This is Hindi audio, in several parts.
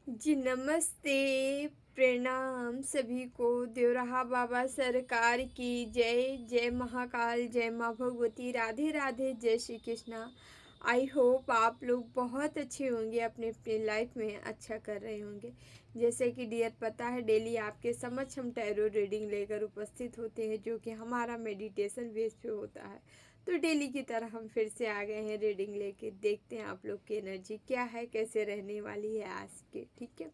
जी नमस्ते, प्रणाम सभी को। देवराहा बाबा सरकार की जय। जय महाकाल, जय माँ भगवती, राधे राधे, जय श्री कृष्णा। आई होप आप लोग बहुत अच्छे होंगे, अपने अपने लाइफ में अच्छा कर रहे होंगे। जैसे कि डियर पता है, डेली आपके समक्ष हम टैरो रीडिंग लेकर उपस्थित होते हैं, जो कि हमारा मेडिटेशन बेस पे होता है। तो डेली की तरह हम फिर से आ गए हैं रीडिंग लेके। देखते हैं आप लोग की एनर्जी क्या है, कैसे रहने वाली है आज के, ठीक है।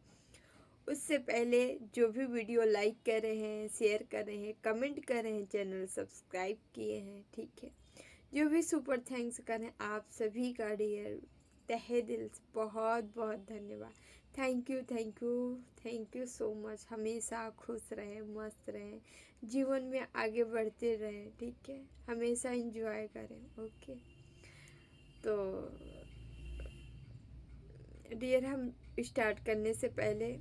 उससे पहले जो भी वीडियो लाइक कर रहे हैं, शेयर कर रहे हैं, कमेंट कर रहे हैं, चैनल सब्सक्राइब किए हैं, ठीक है, जो भी सुपर थैंक्स करें, आप सभी का डियर तहे दिल से बहुत बहुत धन्यवाद। Thank you, thank you, thank you so much. हमेशा खुश रहें, मस्त रहें, जीवन में आगे बढ़ते रहें, ठीक है, हमेशा इंजॉय करें। ओके, तो डियर हम स्टार्ट करने से पहले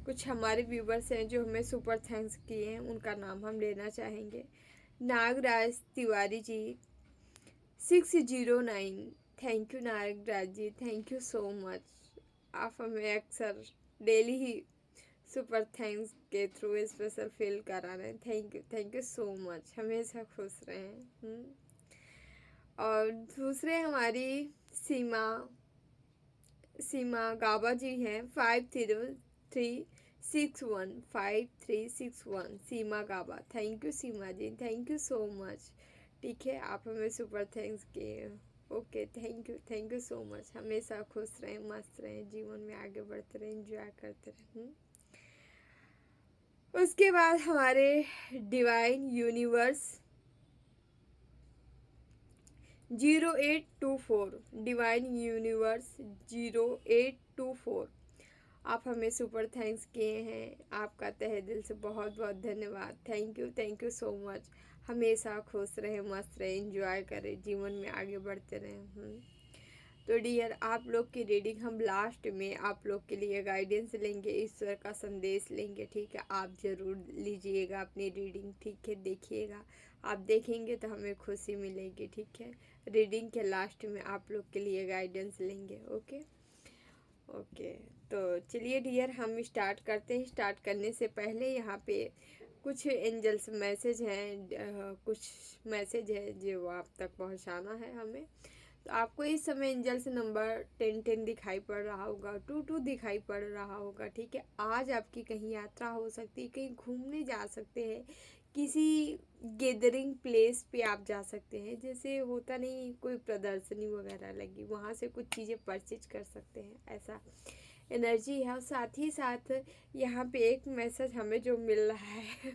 कुछ हमारे व्यूवर्स हैं जो हमें सुपर थैंक्स किए हैं, उनका नाम हम लेना चाहेंगे। Nagraj Tiwari ji 609, thank you Nagraj ji, thank you so much. आप हमें अक्सर डेली ही सुपर थैंक्स के थ्रू स्पेशल फील करा रहे हैं। थैंक यू सो मच, हमेशा खुश रहें। और दूसरे हमारी सीमा सीमा गाबा जी हैं 5361 Seema Gaba. Thank you Seema ji, thank you so much, ठीक है, आप हमें सुपर थैंक्स किए। Okay, thank you so much. हमेशा खुश रहें, मस्त रहें, जीवन में आगे बढ़ते रहें, एंजॉय करते रहें। उसके बाद हमारे डिवाइन यूनिवर्स 0824, डिवाइन यूनिवर्स 0824, आप हमें सुपर थैंक्स किए हैं। आपका तहे दिल से बहुत बहुत धन्यवाद। Thank you so much. हमेशा खुश रहें, मस्त रहें, एंजॉय करें, जीवन में आगे बढ़ते रहें। तो डियर, आप लोग की रीडिंग हम लास्ट में आप लोग के लिए गाइडेंस लेंगे, ईश्वर का संदेश लेंगे, ठीक है। आप ज़रूर लीजिएगा अपनी रीडिंग, ठीक है, देखिएगा। आप देखेंगे तो हमें खुशी मिलेगी, ठीक है। रीडिंग के लास्ट में आप लोग के लिए गाइडेंस लेंगे। ओके ओके, तो चलिए डियर, हम स्टार्ट करते हैं। स्टार्ट करने से पहले यहाँ पे कुछ एंजल्स मैसेज हैं, कुछ मैसेज है जो आप तक पहुँचाना है हमें। तो आपको इस समय एंजल्स नंबर 1010 दिखाई पड़ रहा होगा, 22 दिखाई पड़ रहा होगा, ठीक है। आज आपकी कहीं यात्रा हो सकती है, कहीं घूमने जा सकते हैं, किसी गैदरिंग प्लेस पे आप जा सकते हैं। जैसे होता नहीं, कोई प्रदर्शनी वगैरह लगी, वहाँ से कुछ चीज़ें परचेज कर सकते हैं, ऐसा एनर्जी है। और साथ ही साथ यहाँ पे एक मैसेज हमें जो मिल रहा है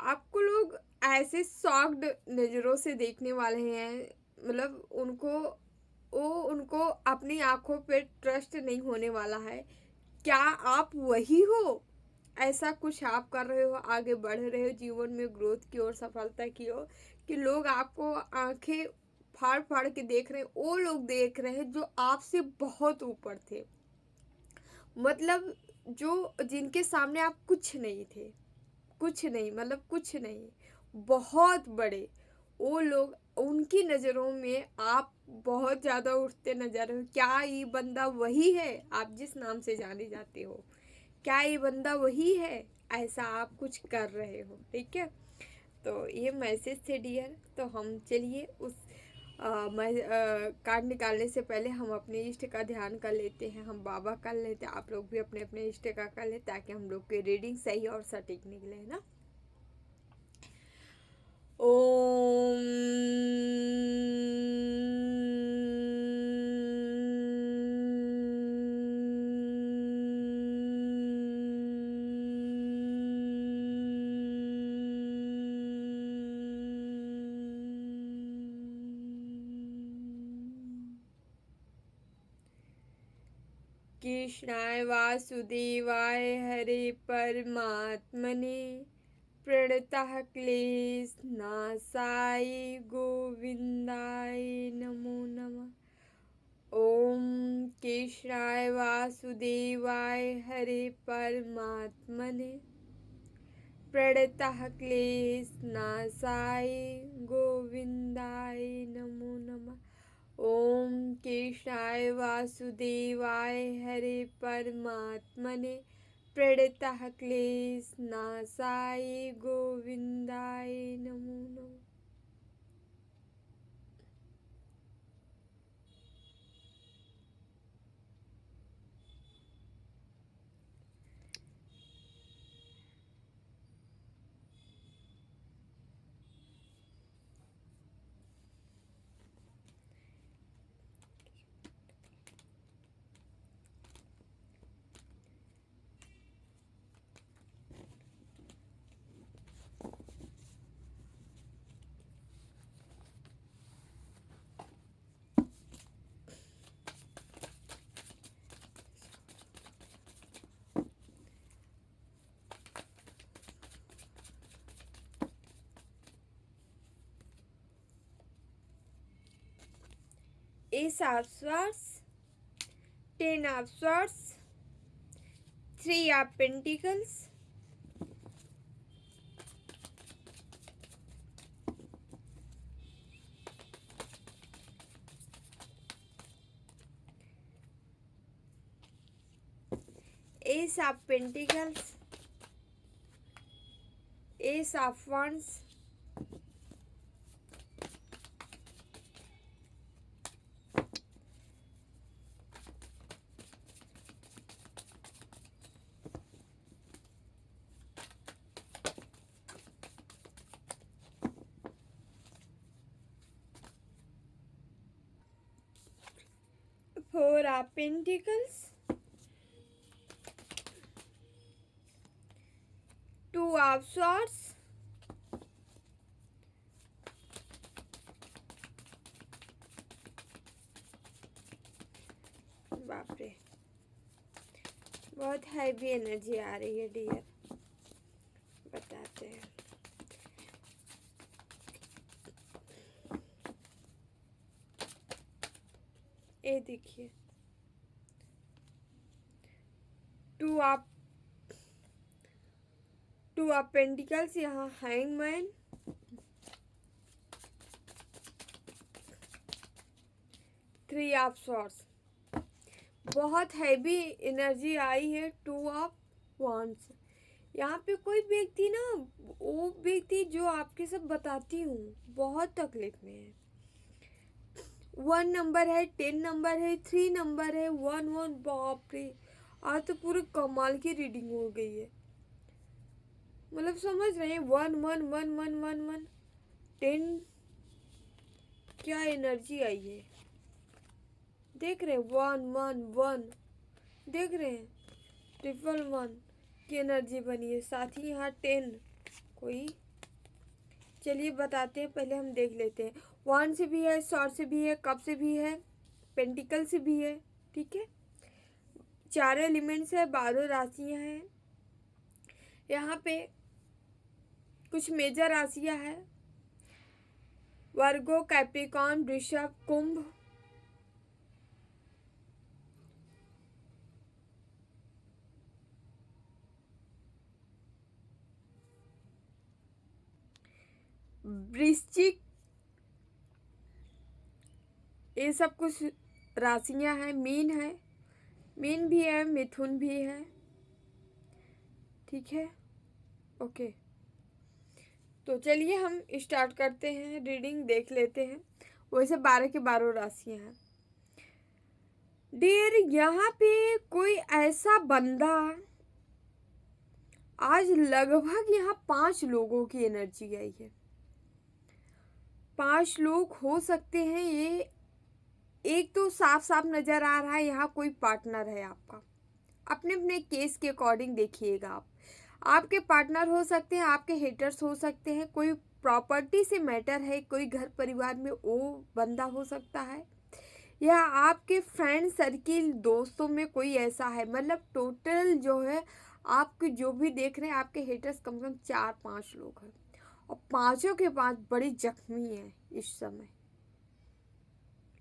आपको लोग ऐसे शॉक्ड नज़रों से देखने वाले हैं, मतलब उनको अपनी आंखों पे ट्रस्ट नहीं होने वाला है। क्या आप वही हो? ऐसा कुछ आप कर रहे हो, आगे बढ़ रहे हो जीवन में, ग्रोथ की ओर, सफलता की ओर, कि लोग आपको आंखें फाड़ फाड़ के देख रहे हैं। वो लोग देख रहे हैं जो आपसे बहुत ऊपर थे, मतलब जो जिनके सामने आप कुछ नहीं थे, कुछ नहीं, मतलब कुछ नहीं, बहुत बड़े वो लोग, उनकी नज़रों में आप बहुत ज़्यादा उठते नजर हो। क्या ये बंदा वही है आप जिस नाम से जाने जाते हो? क्या ये बंदा वही है? ऐसा आप कुछ कर रहे हो, ठीक है। तो ये मैसेज थे डियर। तो हम चलिए उस कार्ड निकालने से पहले हम अपने इष्ट का ध्यान कर लेते हैं, हम बाबा कर लेते हैं। आप लोग भी अपने अपने इष्ट का कर लें, ताकि हम लोग की रीडिंग सही और सटीक निकले, है ना। ओम कृष्णाय वासुदेवाय हरे परमात्मने प्रणतः क्लेशनाशाय गोविंदाय नमो नमः। ओम कृष्णाय वासुदेवाय हरे परमात्मने प्रणतः क्लेशनाशाय गोविंदाय नमो नमः। ओम कृष्णाय वासुदेवाय हरे परमात्मने प्रणतः क्लेशनाशाय गोविंदाय नमो नमः। Ace of Swords, Ten of Swords, Three of Pentacles, Ace of Pentacles, Ace of Wands, Four of Pentacles, Two of Swords, बाप रे बहुत हैवी एनर्जी आ रही है डियर, बताते हैं। ये देखिए टू ऑफ पेंटिकल्स, यहाँ हैंगमैन, थ्री ऑफ सॉर्ड्स, बहुत हैवी एनर्जी आई है। टू ऑफ वांड्स, यहाँ पे कोई व्यक्ति ना, वो व्यक्ति जो आपके सब बताती हूँ बहुत तकलीफ में है। 1 नंबर है, 10 नंबर है, 3 नंबर है, 1 बाप रे, आज तो पूरे कमाल की रीडिंग हो गई है। मतलब समझ रहे हैं 1 10, क्या एनर्जी आई है। देख रहे हैं 1 देख रहे हैं 1 की एनर्जी बनी है, साथ ही यहाँ 10 कोई। चलिए बताते हैं, पहले हम देख लेते हैं। 1 से भी है, सॉर्ड से भी है, कप से भी है, पेंटिकल से भी है, ठीक है। 4 एलिमेंट्स है, 12 राशियाँ हैं। यहाँ पे कुछ मेजर राशियाँ हैं, वर्गो, कैप्रिकॉर्न, वृषभ, कुंभ। वृश्चिक, ये सब कुछ राशियां हैं। मीन है, मीन भी है, मिथुन भी है, ठीक है, ओके। तो चलिए हम स्टार्ट करते हैं, रीडिंग देख लेते हैं। वैसे 12 के 12 राशियां हैं डियर। यहाँ पे कोई ऐसा बंदा, आज लगभग यहाँ 5 लोगों की एनर्जी आई है। 5 लोग हो सकते हैं, ये एक तो साफ साफ नजर आ रहा है यहाँ कोई पार्टनर है आपका। अपने अपने केस के अकॉर्डिंग देखिएगा। आपके पार्टनर हो सकते हैं, आपके हेटर्स हो सकते हैं, कोई प्रॉपर्टी से मैटर है, कोई घर परिवार में वो बंदा हो सकता है, या आपके फ्रेंड सर्किल दोस्तों में कोई ऐसा है। मतलब टोटल जो है आपके जो भी देख रहे हैं, आपके हेटर्स कम से कम 4-5 लोग हैं, और पांचों के 5 बड़ी जख्मी हैं इस समय।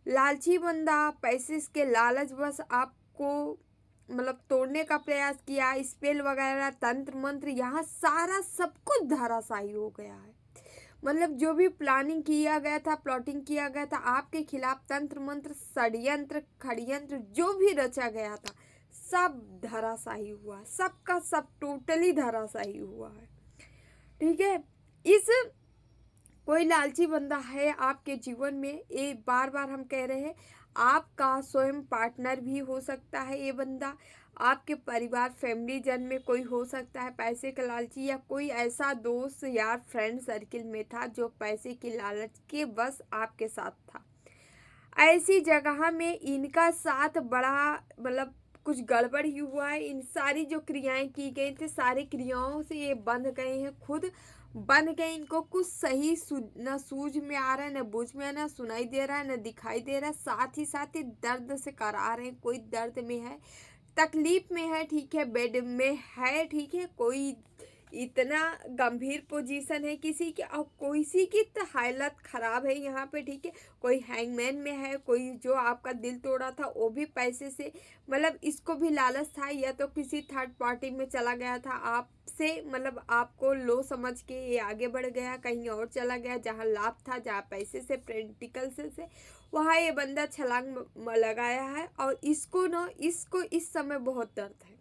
लालची बंदा, पैसे के लालच बस आपको मतलब तोड़ने का प्रयास किया। स्पेल वगैरह, तंत्र मंत्र, यहाँ सारा सब कुछ धराशायी हो गया है। मतलब जो भी प्लानिंग किया गया था, प्लॉटिंग किया गया था आपके खिलाफ, तंत्र मंत्र षड्यंत्र खड़यंत्र जो भी रचा गया था, सब धराशायी हुआ, सबका सब टोटली धराशायी हुआ है। ठीक है। इस कोई लालची बंदा है आपके जीवन में, ये बार बार हम कह रहे हैं, आपका स्वयं पार्टनर भी हो सकता है ये बंदा, आपके परिवार फैमिली जन में कोई हो सकता है पैसे का लालची, या कोई ऐसा दोस्त यार फ्रेंड सर्किल में था जो पैसे की लालच के बस आपके साथ था। ऐसी जगह में इनका साथ बड़ा मतलब कुछ गड़बड़ ही हुआ है। इन सारी जो क्रियाएं की गई थी, सारी क्रियाओं से ये बंध गए हैं, खुद बन गए। इनको कुछ सही न सूझ में आ रहा है, न बूझ में, न सुनाई दे रहा है, न दिखाई दे रहा है। साथ ही दर्द से करा रहे हैं, कोई दर्द में है, तकलीफ में है, ठीक है, बेड में है, ठीक है, कोई इतना गंभीर पोजीशन है किसी की, और किसी की तो हालत खराब है यहाँ पे, ठीक है, कोई हैंगमैन में है, कोई जो आपका दिल तोड़ा था वो भी पैसे से, मतलब इसको भी लालच था, या तो किसी थर्ड पार्टी में चला गया था आपसे, मतलब आपको लो समझ के ये आगे बढ़ गया, कहीं और चला गया जहाँ लाभ था, जहाँ पैसे से प्रैक्टिकल से वहाँ ये बंदा छलांग लगाया है। और इसको इस समय बहुत दर्द है।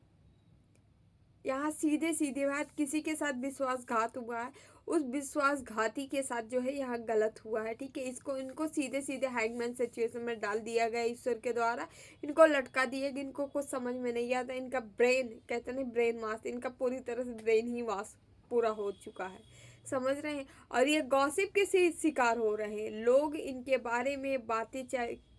यहाँ सीधे सीधे बात, किसी के साथ विश्वासघात हुआ है, उस विश्वासघाती के साथ जो है यहाँ गलत हुआ है, ठीक है। इनको सीधे सीधे हैंगमैन सिचुएशन में डाल दिया गया ईश्वर के द्वारा, इनको लटका दिया गया। इनको कुछ समझ में नहीं आता, इनका ब्रेन, कहते नहीं ब्रेन वॉश, इनका पूरी तरह से ब्रेन ही वॉश पूरा हो चुका है, समझ रहे हैं। और ये गॉसिप के शिकार हो रहे हैं, लोग इनके बारे में बातें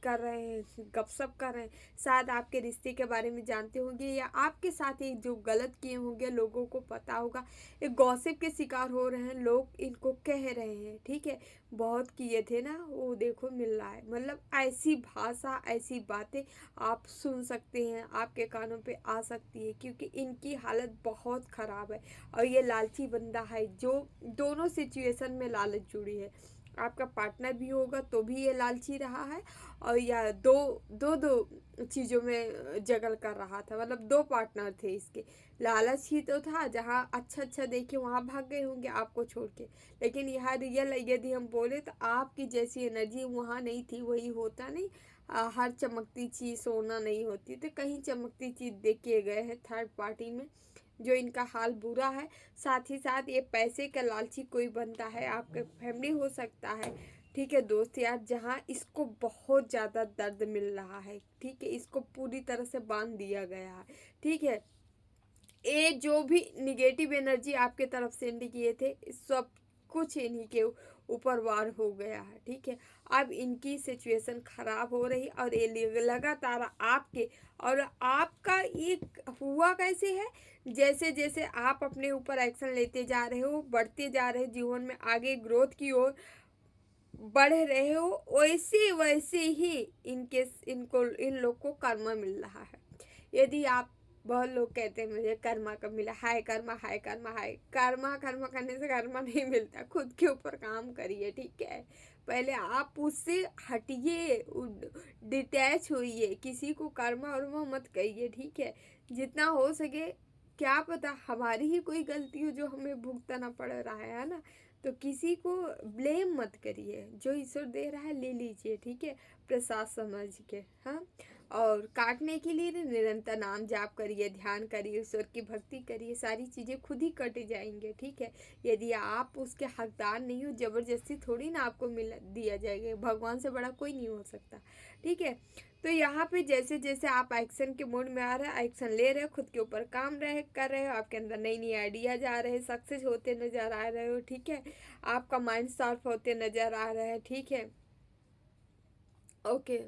कर रहे हैं, गपशप कर रहे हैं, शायद आपके रिश्ते के बारे में जानते होंगे, या आपके साथ ही जो गलत किए होंगे लोगों को पता होगा। ये गॉसिप के शिकार हो रहे हैं, लोग इनको कह रहे हैं, ठीक है, बहुत किए थे ना, वो देखो मिल रहा है। मतलब ऐसी भाषा, ऐसी बातें आप सुन सकते हैं, आपके कानों पे आ सकती है, क्योंकि इनकी हालत बहुत ख़राब है। और ये लालची बंदा है जो दोनों सिचुएशन में लालच जुड़ी है। आपका पार्टनर भी होगा तो भी ये लालची रहा है, और या दो चीज़ों में जगल कर रहा था, मतलब दो पार्टनर थे इसके। लालच ही तो था, जहाँ अच्छा देखे वहाँ भाग गए होंगे आपको छोड़ के। लेकिन यहाँ रियल यदि हम बोले तो आपकी जैसी एनर्जी वहाँ नहीं थी, वही होता नहीं। हर चमकती चीज़ सोना नहीं होती, तो कहीं चमकती चीज़ देख के गए हैं थर्ड पार्टी में, जो इनका हाल बुरा है। साथ ही साथ ये पैसे का लालची कोई बनता है, आपके फैमिली हो सकता है, ठीक है, दोस्त यार, जहाँ इसको बहुत ज़्यादा दर्द मिल रहा है, ठीक है, इसको पूरी तरह से बांध दिया गया है, ठीक है। ये जो भी निगेटिव एनर्जी आपके तरफ सेंड किए थे, सब कुछ इन्हीं के ऊपर वार हो गया है, ठीक है। अब इनकी सिचुएशन खराब हो रही, और ये लगातार आपके, और आपका ये हुआ कैसे है, जैसे जैसे आप अपने ऊपर एक्शन लेते जा रहे हो, बढ़ते जा रहे हो जीवन में, आगे ग्रोथ की ओर बढ़ रहे हो, वैसे वैसे ही इन लोग को कर्मा मिल रहा है। यदि आप, बहुत लोग कहते हैं मुझे कर्मा कब मिला, हाय कर्मा, हाय कर्मा, हाय कर्मा, कर्मा करने से कर्मा नहीं मिलता, खुद के ऊपर काम करिए, ठीक है। पहले आप उससे हटिए, डिटैच होइए, किसी को कर्मा वर्मा मत कहिए, ठीक है। जितना हो सके, क्या पता हमारी ही कोई गलती हो जो हमें भुगतना पड़ रहा है ना। तो किसी को ब्लेम मत करिए, जो ईश्वर दे रहा है ले लीजिए, ठीक है, प्रसाद समझ के, हाँ। और काटने के लिए निरंतर नाम जाप करिए, ध्यान करिए, ईश्वर की भक्ति करिए, सारी चीज़ें खुद ही कट जाएंगे, ठीक है। यदि आप उसके हकदार नहीं हो, ज़बरदस्ती थोड़ी ना आपको मिल दिया जाएगा, भगवान से बड़ा कोई नहीं हो सकता, ठीक है। तो यहाँ पे जैसे जैसे आप एक्शन के मोड में आ रहे हैं, एक्शन ले रहे हो, खुद के ऊपर काम कर रहे हो, आपके अंदर नई नई आइडियाज आ रहे हैं, सक्सेस होते नज़र आ रहे हो, ठीक है, आपका माइंड शार्प होते नज़र आ रहा है, ठीक है, ओके।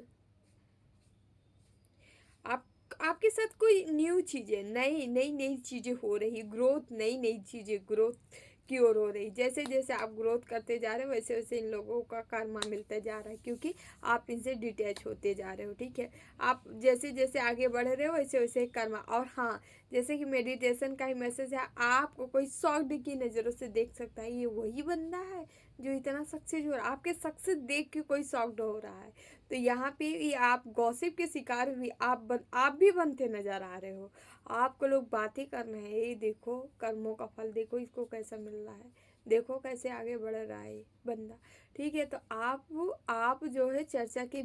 आप आपके साथ कोई न्यू चीज़ें, नई चीज़ें हो रही, ग्रोथ, नई चीज़ें ग्रोथ की ओर हो रही। जैसे जैसे आप ग्रोथ करते जा रहे हो, वैसे वैसे इन लोगों का कर्मा मिलता जा रहा है, क्योंकि आप इनसे डिटैच होते जा रहे हो, ठीक है। आप जैसे जैसे आगे बढ़ रहे हो, वैसे वैसे कर्मा। और हाँ, जैसे कि मेडिटेशन का ही मैसेज है, आपको कोई शॉक्ड की नज़रों से देख सकता है, ये वही बंदा है जो इतना सक्सेस हो रहा है, आपके सक्सेस देख के कोई शॉक्ड हो रहा है। तो यहाँ पे ये आप गॉसिप के शिकार हुई, आप भी बनते नजर आ रहे हो, आपको लोग बातें कर रहे हैं, ये देखो कर्मों का फल देखो इसको कैसा मिल रहा है, देखो कैसे आगे बढ़ रहा है ये बंदा। ठीक है, तो आप जो है चर्चा के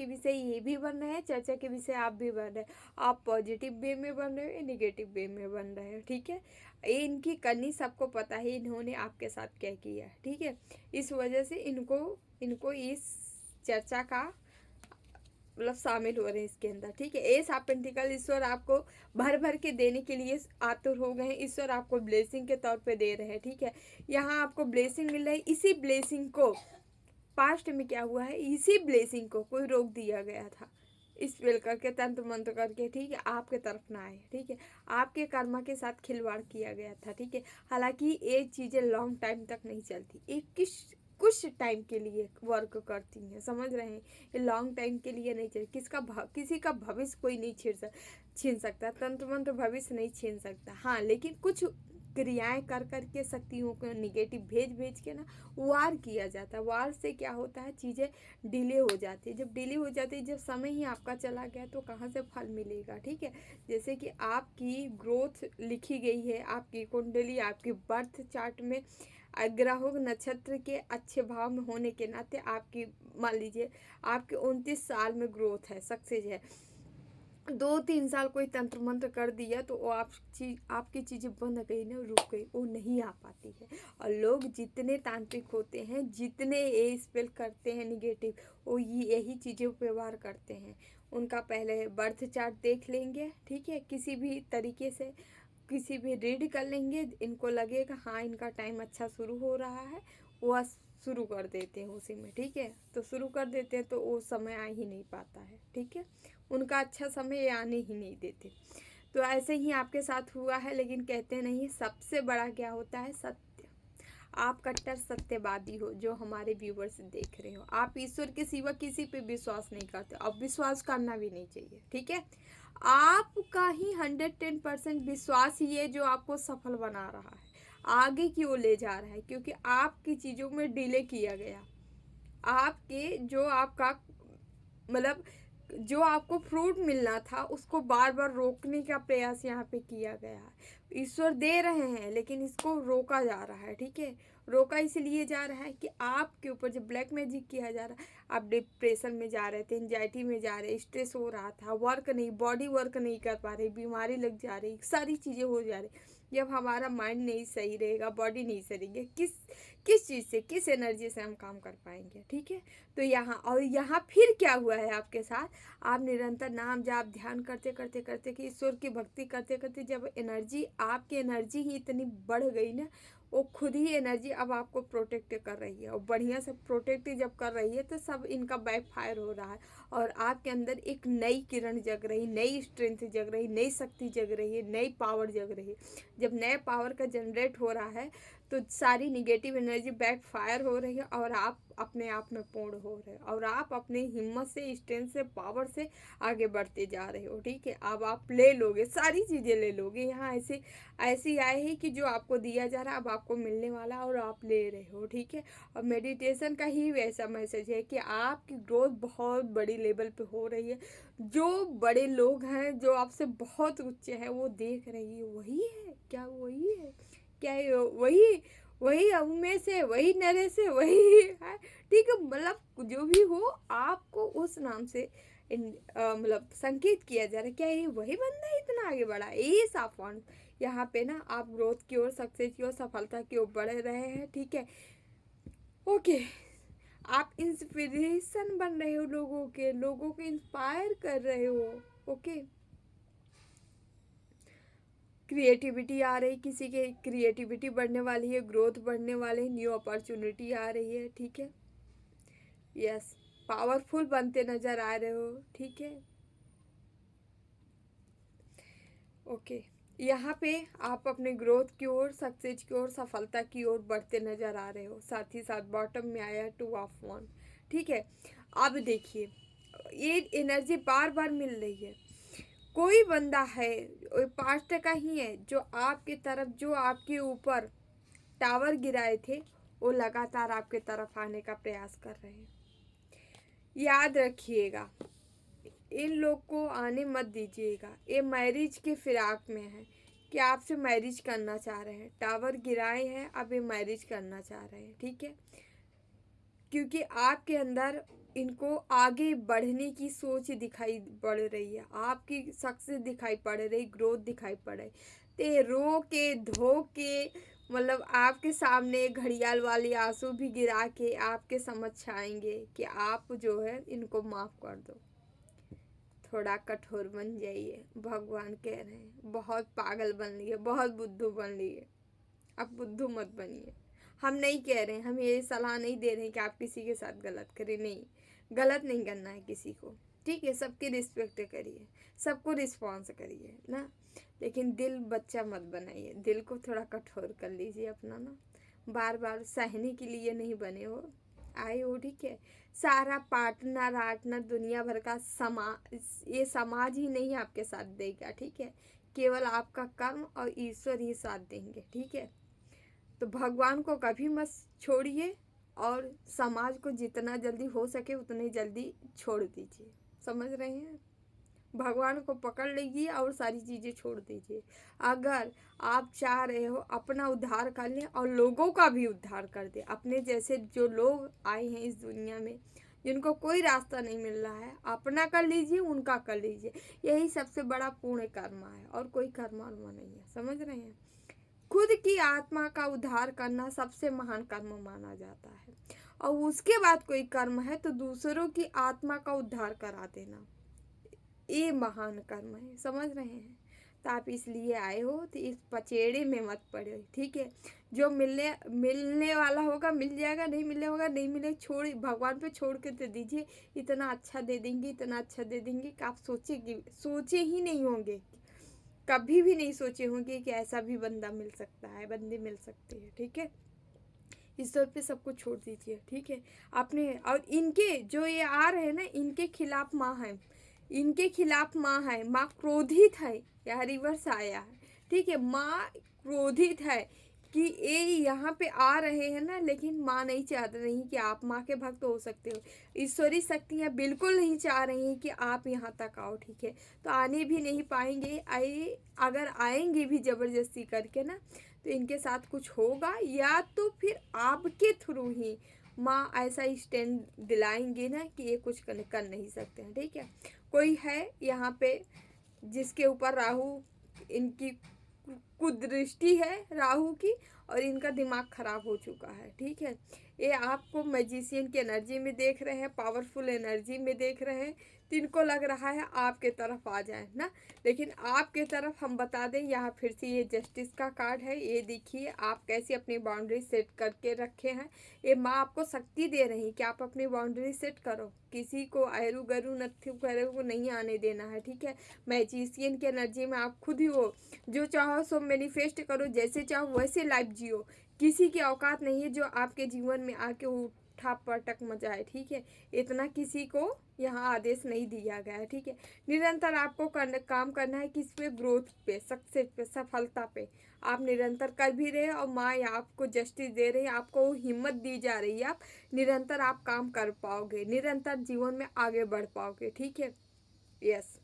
विषय ये भी बन रहे हैं, चर्चा के विषय आप भी बन रहे हैं। आप पॉजिटिव वे में बन रहे हो या निगेटिव वे में बन रहे हो। ठीक है, ये इनकी करनी सबको पता है, इन्होंने आपके साथ क्या किया है। ठीक है, इस वजह से इनको इनको इस चर्चा का मतलब शामिल हो रहे हैं इसके अंदर। ठीक है, एस ऑफ पेंटिकल, ईश्वर आपको भर भर के देने के लिए आतुर हो गए हैं। ईश्वर आपको ब्लेसिंग के तौर पे दे रहे हैं। ठीक है, यहाँ आपको ब्लेसिंग मिल रही है। इसी ब्लेसिंग को पास्ट में क्या हुआ है, इसी ब्लेसिंग को कोई रोक दिया गया था, स्पेल करके, तंत्र मंत्र करके। ठीक है, आपके तरफ ना आए। ठीक है, आपके कर्मा के साथ खिलवाड़ किया गया था। ठीक है, हालांकि ये चीज़ें लॉन्ग टाइम तक नहीं चलती, एक कुछ टाइम के लिए वर्क करती हैं, समझ रहे हैं। ये लॉन्ग टाइम के लिए नहीं चलती। किसी का भविष्य कोई नहीं छीन सकता, तंत्र मंत्र भविष्य नहीं छीन सकता। हाँ, लेकिन कुछ क्रियाएं कर करके शक्तियों को निगेटिव भेज के ना वार किया जाता है। वार से क्या होता है, चीज़ें डिले हो जाती है। जब डिले हो जाती है, जब समय ही आपका चला गया तो कहाँ से फल मिलेगा। ठीक है, जैसे कि आपकी ग्रोथ लिखी गई है, आपकी कुंडली, आपकी बर्थ चार्ट में ग्रहों नक्षत्र के अच्छे भाव में होने के नाते आपकी, मान लीजिए आपके 29 साल में ग्रोथ है, सक्सेस है। 2-3 साल कोई तंत्र मंत्र कर दिया तो वो आपकी चीज़ें बंद गई ना, रुक गई, वो नहीं आ पाती है। और लोग जितने तांत्रिक होते हैं, जितने ये स्पेल करते हैं निगेटिव, वो यही चीज़ें व्यवहार करते हैं। उनका पहले बर्थ चार्ट देख लेंगे। ठीक है, किसी भी तरीके से किसी भी रीड कर लेंगे, इनको लगेगा हाँ इनका टाइम अच्छा शुरू हो रहा है, वह शुरू कर देते हैं उसी में। ठीक है, तो शुरू कर देते हैं तो वो समय आ ही नहीं पाता है। ठीक है, उनका अच्छा समय आने ही नहीं देते। तो ऐसे ही आपके साथ हुआ है, लेकिन कहते नहीं, सबसे बड़ा क्या होता है, सत्य। आप कट्टर सत्यवादी हो, जो हमारे व्यूवर्स देख रहे हो। आप ईश्वर के सिवा किसी पे विश्वास नहीं करते, अब विश्वास करना भी नहीं चाहिए। ठीक है, आपका ही 110% विश्वास ही है जो आपको सफल बना रहा है, आगे की ओर ले जा रहा है, क्योंकि आपकी चीज़ों में डिले किया गया। आपके जो आपका मतलब जो आपको फ्रूट मिलना था, उसको बार बार रोकने का प्रयास यहाँ पे किया गया है। ईश्वर दे रहे हैं, लेकिन इसको रोका जा रहा है। ठीक है, रोका इसलिए जा रहा है कि आपके ऊपर जब ब्लैक मैजिक किया जा रहा है, आप डिप्रेशन में जा रहे थे, एंजाइटी में जा रहे, स्ट्रेस हो रहा था, वर्क नहीं, बॉडी वर्क नहीं कर पा रही, बीमारी लग जा रही, सारी चीज़ें हो जा रही। जब हमारा माइंड नहीं सही रहेगा, बॉडी नहीं सही रहेगी, किस चीज़ से, किस एनर्जी से हम काम कर पाएंगे। ठीक है, तो यहाँ फिर क्या हुआ है आपके साथ, आप निरंतर नाम जाप ध्यान करते करते करते कि ईश्वर की भक्ति करते करते जब एनर्जी, आपकी एनर्जी ही इतनी बढ़ गई ना, वो खुद ही एनर्जी अब आपको प्रोटेक्ट कर रही है, और बढ़िया से प्रोटेक्ट जब कर रही है तो सब इनका बैक फायर हो रहा है, और आपके अंदर एक नई किरण जग रही, नई स्ट्रेंथ जग रही, नई शक्ति जग रही है, नई पावर जग रही है। जब नए पावर का जनरेट हो रहा है तो सारी निगेटिव एनर्जी बैक फायर हो रही है, और आप अपने आप में पूर्ण हो रहे हो, और आप अपनी हिम्मत से, स्ट्रेंथ से, पावर से आगे बढ़ते जा रहे हो। ठीक है, अब आप ले लोगे, सारी चीज़ें ले लोगे। यहाँ ऐसी आए है कि जो आपको दिया जा रहा है अब आपको मिलने वाला, और आप ले रहे हो। ठीक है, और मेडिटेशन का ही वैसा मैसेज है कि आपकी ग्रोथ बहुत बड़ी लेवल पे हो रही है। जो बड़े लोग हैं, जो आपसे बहुत ऊंचे हैं, वो देख रही है, वही है क्या, वही है क्या, वही वही उमेश है, वही नरेश है, वही है। ठीक है, मतलब जो भी हो, आपको उस नाम से मतलब संकेत किया जा रहा है, क्या ये वही बंदा इतना आगे बढ़ा है, ये साफवान। यहाँ पे ना आप ग्रोथ की ओर, सक्सेस की ओर, सफलता की ओर बढ़ रहे हैं। ठीक है, ओके, आप इंस्पिरेशन बन रहे हो, लोगों को इंस्पायर कर रहे हो। ओके, क्रिएटिविटी आ रही, किसी के क्रिएटिविटी बढ़ने वाली है, ग्रोथ बढ़ने वाली है, न्यू अपॉर्चुनिटी आ रही है। ठीक है, यस, पावरफुल बनते नज़र आ रहे हो। ठीक है, ओके, यहाँ पे आप अपने ग्रोथ की ओर, सक्सेस की ओर, सफलता की ओर बढ़ते नज़र आ रहे हो। साथ ही साथ बॉटम में आया 2 ऑफ 1। ठीक है, अब देखिए, ये एनर्जी बार बार मिल रही है। कोई बंदा है, पास्ट का ही है, जो आपकी तरफ, जो आपके ऊपर टावर गिराए थे, वो लगातार आपके तरफ आने का प्रयास कर रहे हैं। याद रखिएगा, इन लोग को आने मत दीजिएगा, ये मैरिज के फिराक में है। कि आपसे मैरिज करना चाह रहे हैं, टावर गिराए हैं, अब ये मैरिज करना चाह रहे हैं, ठीक है। क्योंकि आपके अंदर इनको आगे बढ़ने की सोच दिखाई पड़ रही है, आपकी सक्सेस दिखाई पड़ रही, ग्रोथ दिखाई पड़ रही। ते रो के धो के मतलब आपके सामने घड़ियाल वाली आंसू भी गिरा के आपके समझ आएंगे कि आप जो है इनको माफ़ कर दो, थोड़ा कठोर बन जाइए। भगवान कह रहे हैं बहुत पागल बन लिए, बहुत बुद्धू बन लिए, अब बुद्धू मत बनिए। हम नहीं कह रहे हैं, हम ये सलाह नहीं दे रहे हैं कि आप किसी के साथ गलत करें, नहीं, गलत नहीं करना है किसी को, ठीक है। सबकी रिस्पेक्ट करिए, सबको रिस्पॉन्स करिए ना, लेकिन दिल बच्चा मत बनाइए, दिल को थोड़ा कठोर कर लीजिए अपना ना। बार बार सहने के लिए नहीं बने हो, आए हो, ठीक है। सारा पार्टनर आर्टनर दुनिया भर का ये समाज ही नहीं आपके साथ देगा, ठीक है। केवल आपका कर्म और ईश्वर ही साथ देंगे, ठीक है। तो भगवान को कभी मत छोड़िए और समाज को जितना जल्दी हो सके उतनी जल्दी छोड़ दीजिए, समझ रहे हैं। भगवान को पकड़ लीजिए और सारी चीज़ें छोड़ दीजिए। अगर आप चाह रहे हो अपना उद्धार कर लें और लोगों का भी उद्धार कर दे, अपने जैसे जो लोग आए हैं इस दुनिया में जिनको कोई रास्ता नहीं मिल रहा है, अपना कर लीजिए, उनका कर लीजिए, यही सबसे बड़ा पुण्य कर्म है और कोई कर्म वर्म नहीं है, समझ रहे हैं। खुद की आत्मा का उद्धार करना सबसे महान कर्म माना जाता है, और उसके बाद कोई कर्म है तो दूसरों की आत्मा का उद्धार करा देना, ये महान कर्म है, समझ रहे हैं। तो आप इसलिए आए हो तो इस पचेड़े में मत पड़े, ठीक है। जो मिलने वाला होगा मिल जाएगा, नहीं मिले होगा नहीं मिले, छोड़ भगवान पे छोड़ के दे दीजिए। इतना अच्छा दे देंगे, इतना अच्छा दे देंगे कि आप सोचे ही नहीं होंगे, कभी भी नहीं सोचे होंगे कि ऐसा भी बंदा मिल सकता है, बंदे मिल सकते हैं, ठीक है। ईश्वर पे सब कुछ छोड़ दीजिए, ठीक है। आपने और इनके जो ये आ रहे हैं ना, इनके खिलाफ माँ है, इनके खिलाफ माँ है, माँ क्रोधित है, यह रिवर्स आया है, ठीक है। माँ क्रोधित है कि ये यहाँ पे आ रहे हैं ना, लेकिन माँ नहीं चाह रही कि आप माँ के भक्त हो सकते हो। ईश्वरी शक्तियाँ बिल्कुल नहीं चाह रही हैं कि आप यहाँ तक आओ, ठीक है। तो आने भी नहीं पाएंगे, आए अगर आएंगे भी ज़बरदस्ती करके ना, तो इनके साथ कुछ होगा, या तो फिर आपके थ्रू ही माँ ऐसा स्टैंड दिलाएंगे ना कि ये कुछ कर नहीं सकते हैं, ठीक है। कोई है यहाँ पे जिसके ऊपर राहु, इनकी कुदृष्टि है राहु की, और इनका दिमाग खराब हो चुका है, ठीक है। ये आपको मैजिशियन की एनर्जी में देख रहे हैं, पावरफुल एनर्जी में देख रहे हैं, तो इनको लग रहा है आपके तरफ आ जाए ना, लेकिन आपके तरफ हम बता दें, यहाँ फिर से ये जस्टिस का कार्ड है, ये देखिए आप कैसे अपनी बाउंड्री सेट करके रखे हैं। ये माँ आपको शक्ति दे रही है कि आप अपनी बाउंड्री सेट करो, किसी को अहरू गरू नथु गरू को नहीं आने देना है, ठीक है। मैजिशियन की एनर्जी में आप खुद ही हो, जो चाहो सो मैनिफेस्ट करो, जैसे चाहो वैसे लाइफ जियो, किसी की औकात नहीं है जो आपके जीवन में आके उठा पटक मचाए, ठीक है। इतना किसी को यहाँ आदेश नहीं दिया गया है, ठीक है। निरंतर आपको काम करना है किस पे, ग्रोथ पे, सक्सेस पे, सफलता पे आप निरंतर कर भी रहे हैं, और माँ आपको जस्टिस दे रही है, आपको हिम्मत दी जा रही है, आप निरंतर आप काम कर पाओगे, निरंतर जीवन में आगे बढ़ पाओगे, ठीक है। यस,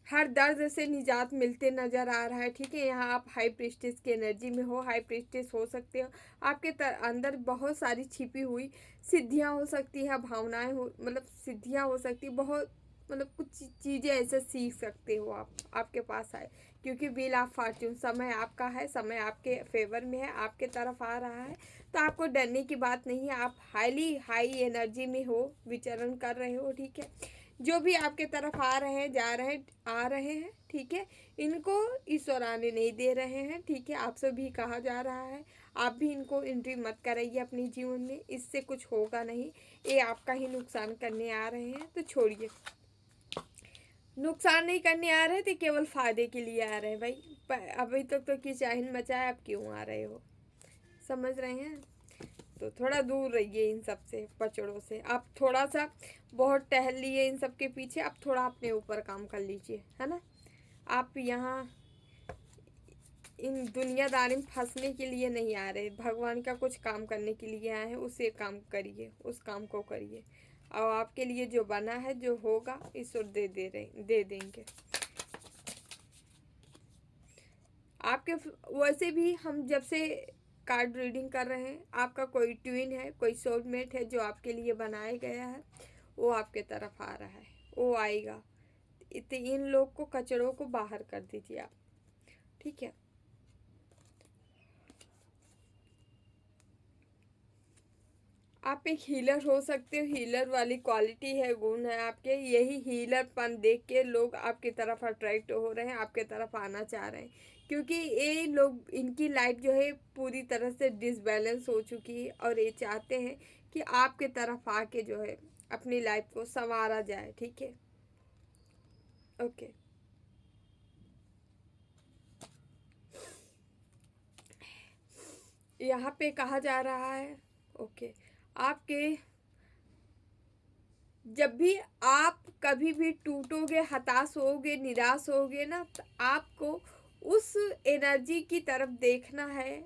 हर दर्द से निजात मिलते नज़र आ रहा है, ठीक है। यहाँ आप हाई प्रीस्टेस की एनर्जी में हो, हाई प्रीस्टेस हो सकते हो, आपके अंदर बहुत सारी छिपी हुई सिद्धियाँ हो सकती है, भावनाएं हो, मतलब सिद्धियाँ हो सकती है, बहुत मतलब कुछ चीज़ें ऐसे सीख सकते हो आप, आपके पास आए, क्योंकि व्हील ऑफ फॉर्च्यून, समय आपका है, समय आपके फेवर में है, आपके तरफ आ रहा है, तो आपको डरने की बात नहीं है। आप हाई एनर्जी में हो, विचरण कर रहे हो, ठीक है। जो भी आपके तरफ आ रहे हैं, जा रहे हैं, आ रहे हैं, ठीक है, इनको ईश्वर आने नहीं दे रहे हैं, ठीक है। आपसे भी कहा जा रहा है आप भी इनको एंट्री मत कराइए अपने जीवन में, इससे कुछ होगा नहीं, ये आपका ही नुकसान करने आ रहे हैं, तो छोड़िए। नुकसान नहीं करने आ रहे थे, केवल फायदे के लिए आ रहे हैं भाई। अभी तक तो किचाहिन मचाया, आप क्यों आ रहे हो, समझ रहे हैं। तो थोड़ा दूर रहिए इन सब से, पचड़ों से। आप थोड़ा सा बहुत टहल लिए इन सब के पीछे, आप थोड़ा अपने ऊपर काम कर लीजिए, है ना। आप यहाँ इन दुनियादारी में फंसने के लिए नहीं आ रहे, भगवान का कुछ काम करने के लिए आए हैं, उसे काम करिए, उस काम को करिए, और आपके लिए जो बना है, जो होगा ईश्वर दे देंगे। आपके वैसे भी हम जब से कार्ड रीडिंग कर रहे हैं, आपका कोई ट्विन है, कोई सोलमेट है जो आपके लिए बनाया गया है, वो आपके तरफ आ रहा है, वो आएगा। इन लोग को, कचड़ों को बाहर कर दीजिए आप, ठीक है। आप एक हीलर हो सकते हो, हीलर वाली क्वालिटी है, गुण है आपके। यही हीलरपन देख के लोग आपकी तरफ अट्रैक्ट हो रहे हैं, आपके तरफ आना चाह रहे हैं, क्योंकि ये लोग, इनकी लाइफ जो है पूरी तरह से डिसबैलेंस हो चुकी है और ये चाहते हैं कि आपके तरफ आके जो है अपनी लाइफ को संवारा जाए, ठीक है। ओके, यहाँ पे कहा जा रहा है, ओके, आपके जब भी आप कभी भी टूटोगे, हताश होगे, निराश होगे ना, तो आपको उस एनर्जी की तरफ देखना है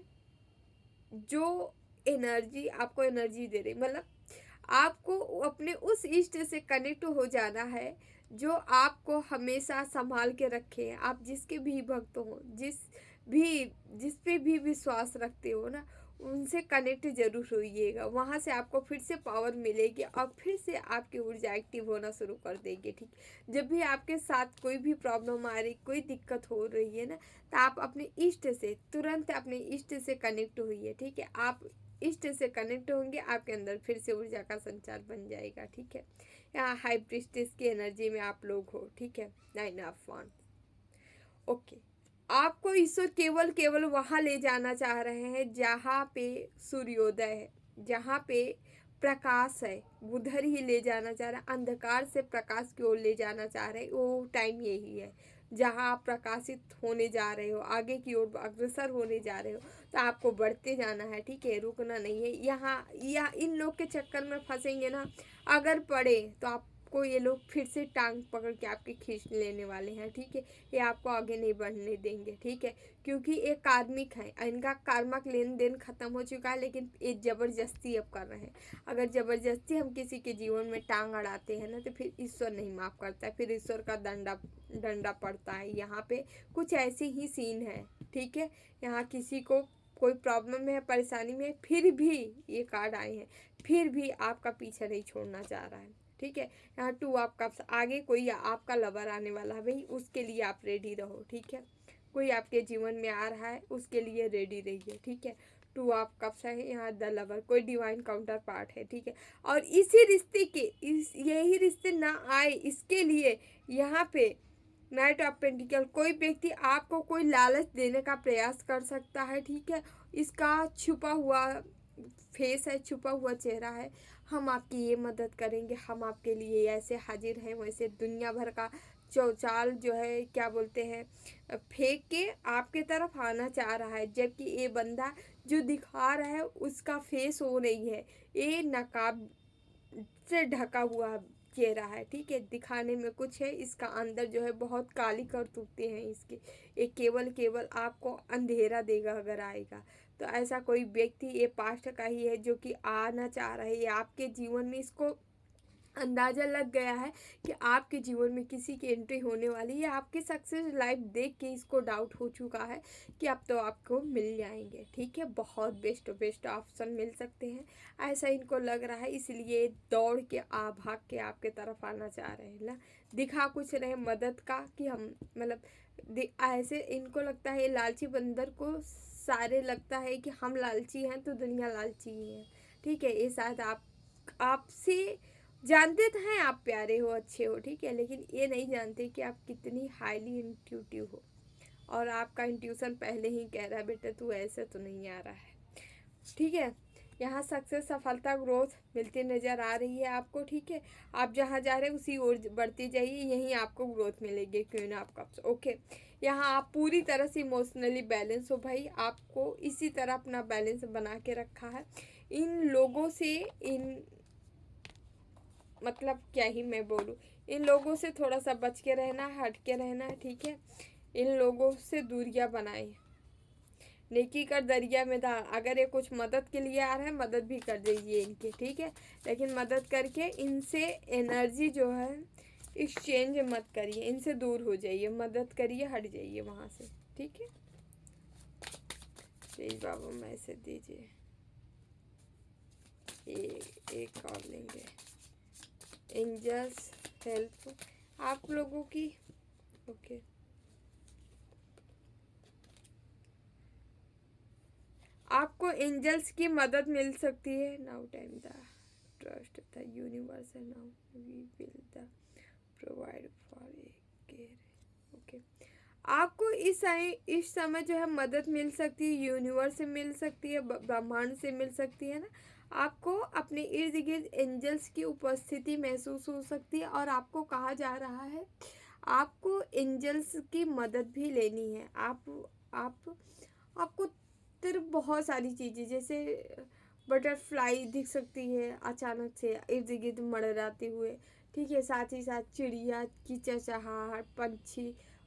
जो एनर्जी आपको एनर्जी दे रही, मतलब आपको अपने उस इष्ट से कनेक्ट हो जाना है जो आपको हमेशा संभाल के रखे। आप जिसके भी भक्त हो, जिस पे भी विश्वास रखते हो ना, उनसे कनेक्ट जरूर होइएगा। वहाँ से आपको फिर से पावर मिलेगी और फिर से आपकी ऊर्जा एक्टिव होना शुरू कर देगी, ठीक। जब भी आपके साथ कोई भी प्रॉब्लम आ रही, कोई दिक्कत हो रही है ना, तो आप अपने इष्ट से तुरंत अपने इष्ट से कनेक्ट होइए, ठीक है। आप इष्ट से कनेक्ट होंगे, आपके अंदर फिर से ऊर्जा का संचार बन जाएगा, ठीक है। यहाँ हाई प्रिस्टेस की एनर्जी में आप लोग हो, ठीक है। 9 ऑफ वांड्स, ओके। आपको ईश्वर केवल केवल वहाँ ले जाना चाह रहे हैं जहाँ पे सूर्योदय है, जहाँ पे प्रकाश है, उधर ही ले जाना चाह रहे हैं। अंधकार से प्रकाश की ओर ले जाना चाह रहे हैं, वो टाइम यही है जहाँ आप प्रकाशित होने जा रहे हो, आगे की ओर अग्रसर होने जा रहे हो। तो आपको बढ़ते जाना है, ठीक है, रुकना नहीं है। यहाँ या इन लोग के चक्कर में फंसेंगे ना, अगर पड़े तो आपको ये लोग फिर से टांग पकड़ के आपके खींच लेने वाले हैं, ठीक है। ये आपको आगे नहीं बढ़ने देंगे, ठीक है, क्योंकि ये कार्मिक है, इनका कार्मिक लेन देन खत्म हो चुका है, लेकिन ये जबरदस्ती अब कर रहे हैं। अगर जबरदस्ती हम किसी के जीवन में टांग अड़ाते हैं ना, तो फिर ईश्वर नहीं माफ़ करता है, फिर ईश्वर का डंडा पड़ता है। यहाँ पे कुछ ऐसी ही सीन है, ठीक है। यहाँ किसी को कोई प्रॉब्लम है, परेशानी में, फिर भी ये कार्ड आए हैं, फिर भी आपका पीछा नहीं छोड़ना चाह रहा है, ठीक है। यहाँ 2 ऑफ कप्स, आगे कोई आपका लवर आने वाला है भाई, उसके लिए आप रेडी रहो, ठीक है। कोई आपके जीवन में आ रहा है, उसके लिए रेडी रहिए, ठीक है। 2 ऑफ कप्स है यहाँ, द लवर, कोई डिवाइन काउंटर पार्ट है, ठीक है। और इसी रिश्ते के, यही रिश्ते ना आए इसके लिए यहाँ पे नाइट ऑफ पेंटिकल, कोई व्यक्ति आपको कोई लालच देने का प्रयास कर सकता है, ठीक है। इसका छुपा हुआ फेस है, छुपा हुआ चेहरा है। हम आपकी ये मदद करेंगे, हम आपके लिए ऐसे हाजिर हैं, वैसे दुनिया भर का चौचाल जो है, क्या बोलते हैं, फेंक के आपके तरफ आना चाह रहा है, जबकि ये बंदा जो दिखा रहा है उसका फेस वो नहीं है, ये नकाब से ढका हुआ चेहरा है, ठीक है। दिखाने में कुछ है, इसका अंदर जो है बहुत काली करतूतें हैं इसके। ये केवल केवल आपको अंधेरा देगा अगर आएगा तो। ऐसा कोई व्यक्ति ये पास्ट का ही है जो कि आना चाह रहा है, ये आपके जीवन में, इसको अंदाज़ा लग गया है कि आपके जीवन में किसी की एंट्री होने वाली है। आपकी सक्सेस लाइफ देख के इसको डाउट हो चुका है कि अब तो आपको मिल जाएंगे, ठीक है। बहुत बेस्ट बेस्ट ऑप्शन मिल सकते हैं, ऐसा इनको लग रहा है, इसलिए दौड़ के भाग के आपके तरफ आना चाह रहे हैं ना। दिखा कुछ रहे मदद का कि हम, मतलब ऐसे इनको लगता है, लालची बंदर को सारे लगता है कि हम लालची हैं तो दुनिया लालची ही है, ठीक है। ये शायद आपसे जानते तो हैं आप प्यारे हो, अच्छे हो, ठीक है, लेकिन ये नहीं जानते कि आप कितनी हाईली इंट्यूटिव हो। और आपका इंट्यूशन पहले ही कह रहा है बेटा तू ऐसे तो नहीं आ रहा है, ठीक है। यहाँ सक्सेस, सफलता, ग्रोथ मिलती नज़र आ रही है आपको, ठीक है। आप जहाँ जा रहे हैं उसी ओर बढ़ते जाइए, यहीं आपको ग्रोथ मिलेगी, क्यों ना आपका, ओके। यहाँ आप पूरी तरह से इमोशनली बैलेंस हो भाई, आपको इसी तरह अपना बैलेंस बना के रखा है। इन लोगों से, इन मतलब क्या ही मैं बोलूँ, इन लोगों से थोड़ा सा बच के रहना है, हट के रहना है, ठीक है। इन लोगों से दूरियां बनाए, नेकी कर दरिया में था। अगर ये कुछ मदद के लिए आ रहा है, मदद भी कर दीजिए इनके, ठीक है, लेकिन मदद करके इनसे एनर्जी जो है एक्सचेंज मत करिए, इनसे दूर हो जाइए, मदद करिए, हट जाइए वहाँ से, ठीक है। प्लीज बाबा मैसेज दीजिए। एक और लेंगे। एंजल्स हेल्प आप लोगों की। ओके आपको एंजल्स की मदद मिल सकती है। Now time the trust the universe and now we will the provide for a care. Okay आपको इस समय जो है मदद मिल सकती है, यूनिवर्स से मिल सकती है, ब्रह्मांड से मिल सकती है ना। आपको अपने इर्द गिर्द एंजल्स की उपस्थिति महसूस हो सकती है और आपको कहा जा रहा है आपको एंजल्स की मदद भी लेनी है। आपको फिर बहुत सारी चीज़ें जैसे बटरफ्लाई दिख सकती है अचानक से इर्द गिर्द मंडराते हुए, ठीक है। साथ ही साथ चिड़िया की चहचहाहट,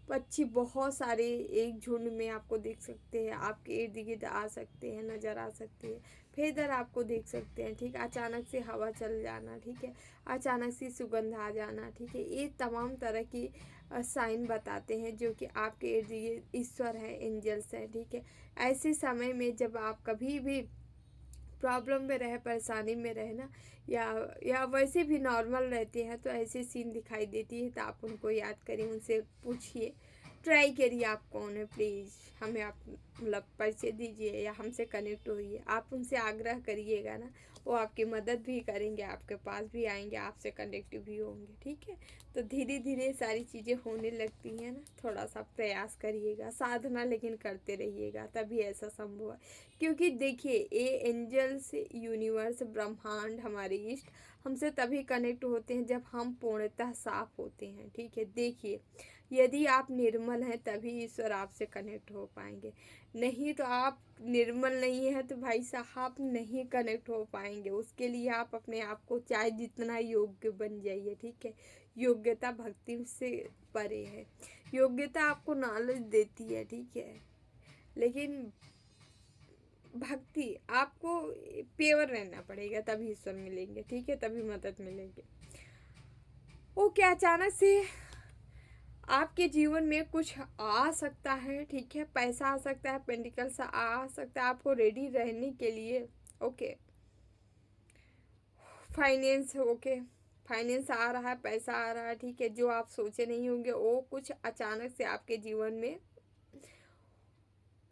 पक्षी बहुत सारे एक झुंड में आपको देख सकते हैं, आपके इर्द गिर्द आ सकते हैं, नज़र आ सकते हैं। फेदर आपको देख सकते हैं, ठीक। अचानक से हवा चल जाना, ठीक है। अचानक से सुगंध आ जाना, ठीक है। ये तमाम तरह की साइन बताते हैं जो कि आपके इर्द गिर्द ईश्वर है, एंजल्स हैं, ठीक है। ऐसे समय में जब आप कभी भी प्रॉब्लम में रहे, परेशानी में रहे ना, या वैसे भी नॉर्मल रहते हैं तो ऐसे सीन दिखाई देती है तो आप उनको याद करिए, उनसे पूछिए, ट्राई करिए आप कौन है, प्लीज़ हमें आप मतलब परिचय दीजिए या हमसे कनेक्ट होइए। आप उनसे आग्रह करिएगा ना, वो आपकी मदद भी करेंगे, आपके पास भी आएंगे, आपसे कनेक्ट भी होंगे, ठीक है। तो धीरे धीरे सारी चीज़ें होने लगती हैं ना। थोड़ा सा प्रयास करिएगा, साधना लेकिन करते रहिएगा, तभी ऐसा संभव है। क्योंकि देखिए ये एंजल्स, यूनिवर्स, ब्रह्मांड, हमारे इष्ट हमसे तभी कनेक्ट होते हैं जब हम पूर्णतः साफ होते हैं, ठीक है। देखिए यदि आप निर्मल हैं तभी ईश्वर आपसे कनेक्ट हो पाएंगे, नहीं तो आप निर्मल नहीं है तो भाई साहब नहीं कनेक्ट हो पाएंगे। उसके लिए आप अपने आप को चाहे जितना योग्य बन जाइए, ठीक है। योग्यता भक्ति से परे है। योग्यता आपको नॉलेज देती है, ठीक है, लेकिन भक्ति आपको प्योर रहना पड़ेगा, तभी ईश्वर मिलेंगे, ठीक है, तभी मदद मिलेंगे। वो क्या अचानक से आपके जीवन में कुछ आ सकता है, ठीक है। पैसा आ सकता है, पेंटिकल्स आ सकता है, आपको रेडी रहने के लिए। ओके फाइनेंस, ओके फाइनेंस आ रहा है, पैसा आ रहा है, ठीक है। जो आप सोचे नहीं होंगे वो कुछ अचानक से आपके जीवन में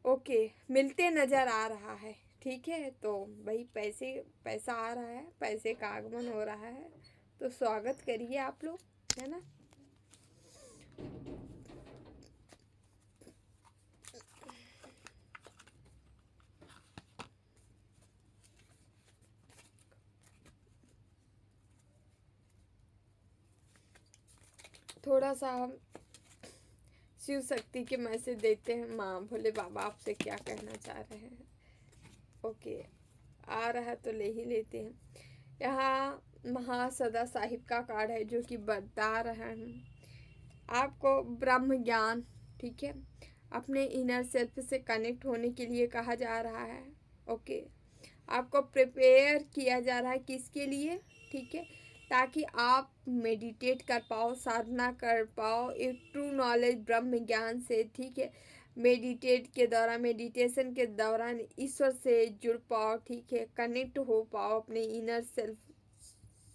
ओके मिलते नज़र आ रहा है, ठीक है। तो भाई पैसा आ रहा है, पैसे का आगमन हो रहा है, तो स्वागत करिए आप लोग, है ना। थोड़ा सा हम शिव शक्ति के मैसेज देते हैं। माँ भोले बाबा आपसे क्या कहना चाह रहे हैं। ओके आ रहा है तो ले ही लेते हैं। यहाँ महासदा साहिब का कार्ड है जो कि बता रहा है आपको ब्रह्म ज्ञान, ठीक है, अपने इनर सेल्फ से कनेक्ट होने के लिए कहा जा रहा है। ओके आपको प्रिपेयर किया जा रहा है किसके लिए, ठीक है, ताकि आप मेडिटेट कर पाओ, साधना कर पाओ एक ट्रू नॉलेज ब्रह्म ज्ञान से, ठीक है। मेडिटेशन के दौरान ईश्वर से जुड़ पाओ, ठीक है, कनेक्ट हो पाओ अपने इनर सेल्फ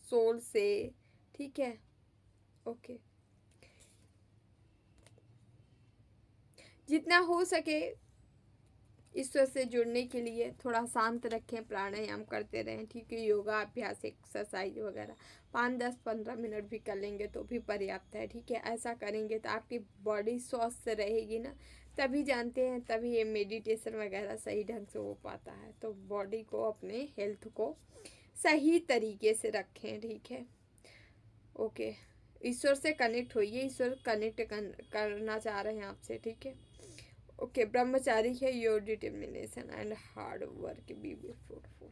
सोल से, ठीक है। ओके जितना हो सके ईश्वर से जुड़ने के लिए थोड़ा शांत रखें, प्राणायाम करते रहें, ठीक है। योगा अभ्यास, एक्सरसाइज वगैरह 5-10-15 मिनट भी कर लेंगे तो भी पर्याप्त है, ठीक है। ऐसा करेंगे तो आपकी बॉडी स्वस्थ रहेगी ना, तभी जानते हैं, तभी ये मेडिटेशन वगैरह सही ढंग से हो पाता है। तो बॉडी को, अपने हेल्थ को सही तरीके से रखें, ठीक है। ओके ईश्वर से कनेक्ट होइए, ईश्वर कनेक्ट करना चाह रहे हैं आपसे, ठीक है। ओके ब्रह्मचारी है, your determination and hard work be fruitful.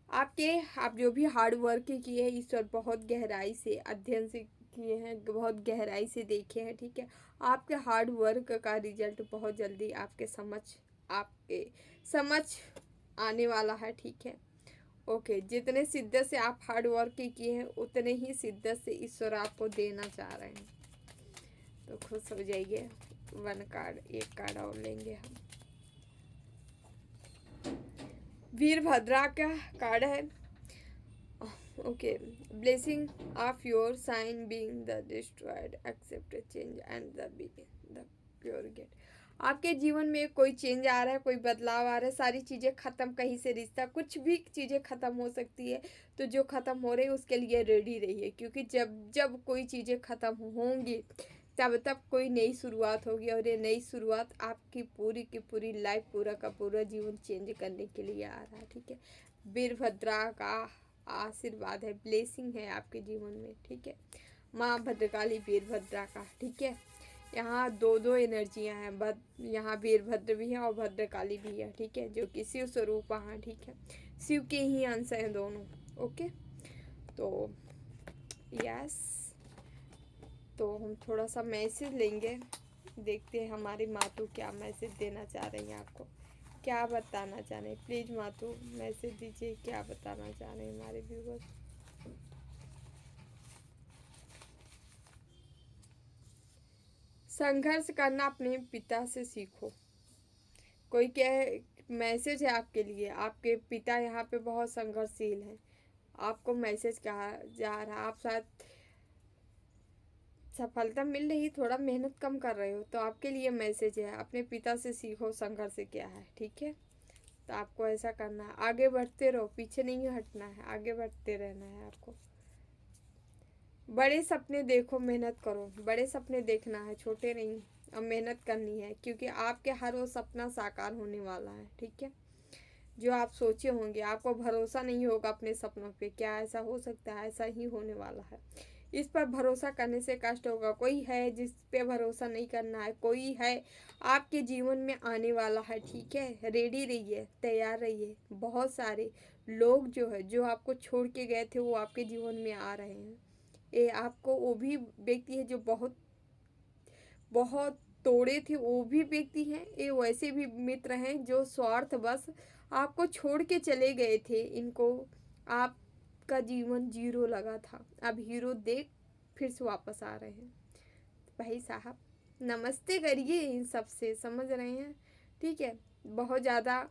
आप जो भी हार्ड वर्क किए हैं ईश्वर बहुत गहराई से अध्ययन से किए हैं, बहुत गहराई से देखे हैं, ठीक है। आपके हार्ड वर्क का रिजल्ट बहुत जल्दी आपके समझ आने वाला है, ठीक है। ओके जितने शिद्दत से आप हार्ड वर्क किए हैं उतने ही शिद्दत से ईश्वर आपको देना चाह रहे हैं, तो खुश हो जाइए। 1 कार्ड, 1 कार्ड और लेंगे हम। वीरभद्रा का कार्ड है। Okay, blessing of your sign being the destroyed except change and the pure gate. आपके जीवन में कोई चेंज आ रहा है, कोई बदलाव आ रहा है, सारी चीज़ें ख़त्म, कहीं से रिश्ता, कुछ भी चीज़ें ख़त्म हो सकती है। तो जो ख़त्म हो रही है उसके लिए रेडी रहिए, क्योंकि जब जब कोई चीज़ें ख़त्म होंगी तब तब कोई नई शुरुआत होगी, और ये नई शुरुआत आपकी पूरी की पूरी लाइफ, पूरा का पूरा जीवन चेंज करने के लिए आ रहा है। ठीक है, वीरभद्रा का आशीर्वाद है, ब्लेसिंग है आपके जीवन में। ठीक है, माँ भद्रकाली वीरभद्रा का। ठीक है, यहाँ दो दो एनर्जियाँ हैं, यहाँ वीरभद्र भी है और भद्रकाली भी है। ठीक है, जो कि शिव स्वरूप हैं। ठीक है, शिव के ही अंश हैं दोनों। ओके, तो यस, तो हम थोड़ा सा मैसेज लेंगे, देखते हैं हमारी मातू क्या मैसेज देना चाह रही हैं, आपको क्या बताना चाह रहे हैं। प्लीज़ मातू मैसेज दीजिए, क्या बताना चाह रहे हैं हमारे व्यूअर्स। संघर्ष करना अपने पिता से सीखो। कोई क्या मैसेज है आपके लिए, आपके पिता यहाँ पे बहुत संघर्षशील हैं। आपको मैसेज कहा जा रहा है, आप शायद सफलता मिल रही, थोड़ा मेहनत कम कर रहे हो, तो आपके लिए मैसेज है, अपने पिता से सीखो संघर्ष क्या है। ठीक है, तो आपको ऐसा करना है, आगे बढ़ते रहो, पीछे नहीं हटना है, आगे बढ़ते रहना है आपको। बड़े सपने देखो, मेहनत करो, बड़े सपने देखना है, छोटे नहीं। अब मेहनत करनी है, क्योंकि आपके हर वो सपना साकार होने वाला है। ठीक है, जो आप सोचे होंगे, आपको भरोसा नहीं होगा अपने सपनों पे, क्या ऐसा हो सकता है, ऐसा ही होने वाला है। इस पर भरोसा करने से कष्ट होगा। कोई है जिस पे भरोसा नहीं करना है, कोई है आपके जीवन में आने वाला है। ठीक है, रेडी रहिए, तैयार रहिए। बहुत सारे लोग जो है, जो आपको छोड़ के गए थे, वो आपके जीवन में आ रहे हैं। ये आपको वो भी व्यक्ति है जो बहुत बहुत तोड़े थे, वो भी व्यक्ति हैं। ये वैसे भी मित्र हैं जो स्वार्थ बस आपको छोड़ के चले गए थे। इनको आपका जीवन जीरो लगा था, अब हीरो देख फिर से वापस आ रहे हैं। भाई साहब नमस्ते करिए इन सब से, समझ रहे हैं। ठीक है, बहुत ज़्यादा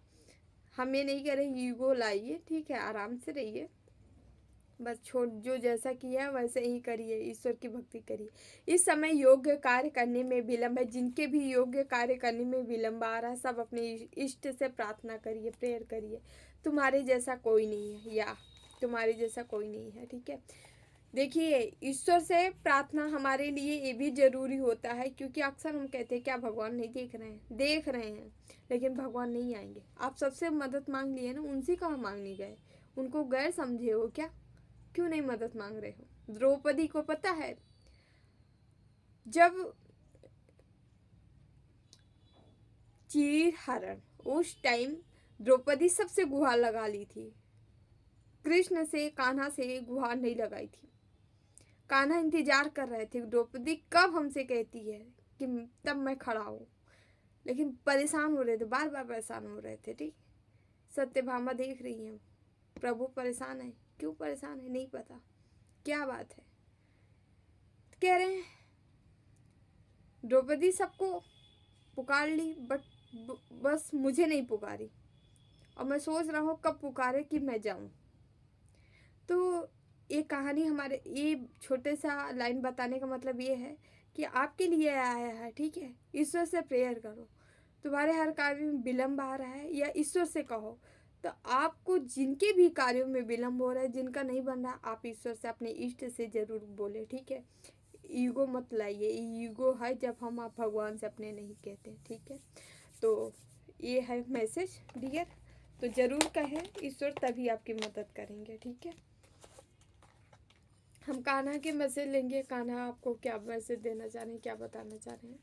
हमें नहीं कह रहे ईगो लाइए। ठीक है, आराम से रहिए, बस छोड़, जो जैसा किया वैसे ही करिए, ईश्वर की भक्ति करिए। इस समय योग्य कार्य करने में विलम्ब है, जिनके भी योग्य कार्य करने में विलम्ब आ रहा है, सब अपने इष्ट से प्रार्थना करिए, प्रेयर करिए। तुम्हारे जैसा कोई नहीं है, या तुम्हारे जैसा कोई नहीं है। ठीक है, देखिए ईश्वर से प्रार्थना हमारे लिए ये भी ज़रूरी होता है, क्योंकि अक्सर हम कहते हैं क्या भगवान नहीं देख रहे हैं, देख रहे हैं, लेकिन भगवान नहीं आएंगे। आप सबसे मदद मांग लिए ना, उनसे कहाँ मांगने गए, उनको गैर समझे हो क्या, क्यों नहीं मदद मांग रहे हो। द्रौपदी को पता है, जब चीरहरण, उस टाइम द्रौपदी सबसे गुहार लगा ली थी, कृष्ण से, कान्हा से गुहार नहीं लगाई थी। कान्हा इंतजार कर रहे थे द्रौपदी कब हमसे कहती है कि तब मैं खड़ा हूँ, लेकिन परेशान हो रहे थे, बार बार परेशान हो रहे थे। ठीक, सत्यभामा देख रही हैं प्रभु परेशान है, क्यों परेशान है नहीं पता, क्या बात है। कह रहे हैं द्रौपदी सबको पुकार ली, बट बस मुझे नहीं पुकारी, और मैं सोच रहा हूँ कब पुकारे कि मैं जाऊँ। तो ये कहानी हमारे, ये छोटे सा लाइन बताने का मतलब ये है कि आपके लिए आया है। ठीक है, ईश्वर से प्रेयर करो, तुम्हारे हर कार्य में विलम्ब आ रहा है, या ईश्वर से कहो। तो आपको जिनके भी कार्यों में विलम्ब हो रहा है, जिनका नहीं बन रहा, आप ईश्वर से, अपने इष्ट से ज़रूर बोले। ठीक है, ईगो मत लाइए, ईगो है जब हम आप भगवान से अपने नहीं कहते। ठीक है, तो ये है मैसेज डियर, तो ज़रूर कहें, ईश्वर तभी आपकी मदद करेंगे। ठीक है, हम कान्हा के मैसेज लेंगे। कान्हा आपको क्या मैसेज देना चाह रहे हैं, क्या बताना चाह रहे हैं।